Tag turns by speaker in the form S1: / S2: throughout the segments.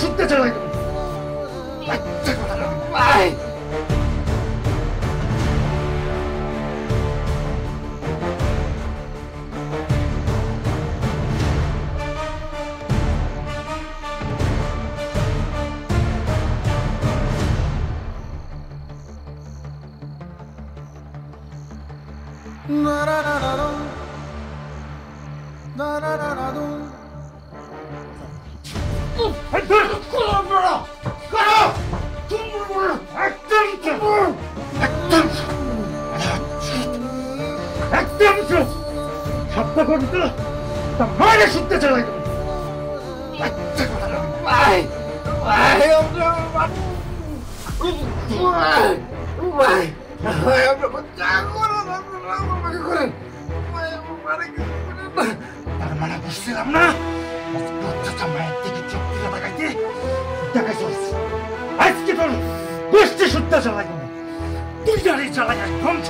S1: শুনতে চালাই শুনতে চালাই তার মানে বুঝছিলাম না মায়ের দিকে চোখ দিলে তাকাইতে দেখাইছ আজকে তোর গোষ্ঠী শুদ্ধ চালাই তুই জানি চালাই ধ্বংস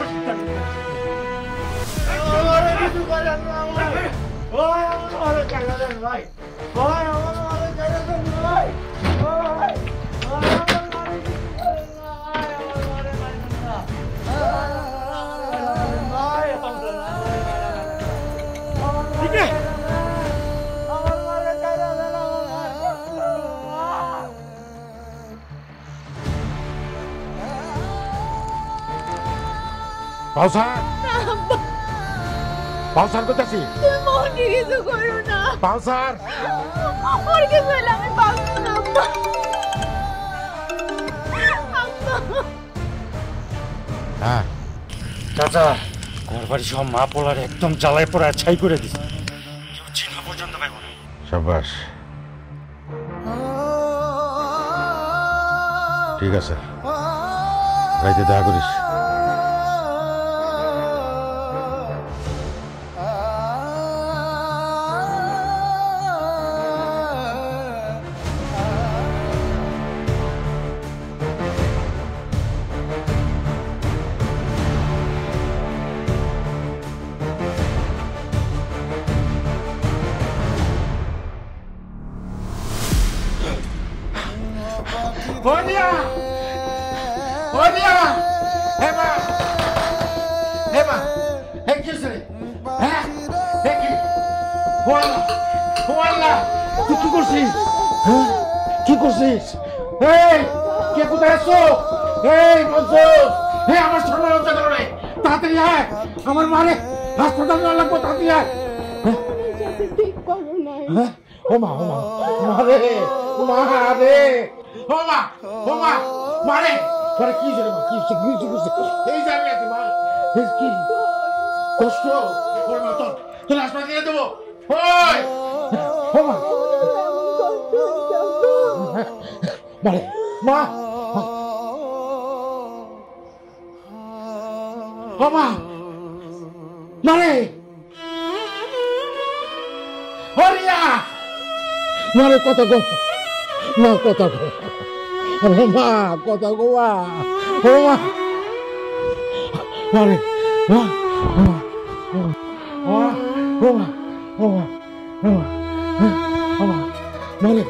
S1: পাউসার কোথাছি
S2: তুমি মনকে কিছু করো না
S1: পাউসার
S2: ওর কিছু হলে আমি পাবো না
S1: হ্যাঁ চাচা ঘর বাড়ি সব মা পোলার একদম জ্বালায় পড়ে ছাই করে দিছে কেউ চিনা পর্যন্ত পাইব না সাবাস ঠিক আছে রাইতে দেখা করিস Horia! Horia! Emma! Emma! Hey, kiss it! Huh? Hey, Hoala! Hoala! তুই কি করছিস? হ্যাঁ কি করছিস? এই কে কোথায় আছো? এই বলছো হে আমার সামনে লজ্জা করো রে তাড়াতাড়ি আয় আমার মারে হাসপাতাল নিয়ে লাগবো তাড়াতাড়ি আয়
S2: ঠিক করো না
S1: ও মা মারে মারে ও মা মারে তোরা কি জানো কি এই জানি আছে মা কি কষ্ট ওর মা তো তোর হাসপাতালে নিয়ে দেবো ওই ও মা মারে মা ও মা মারে হরিয়া মারে কথা গো মা কথা গো মা কথা গো ও মা মারে মা ও মা ও মা ও মা ও মা মারে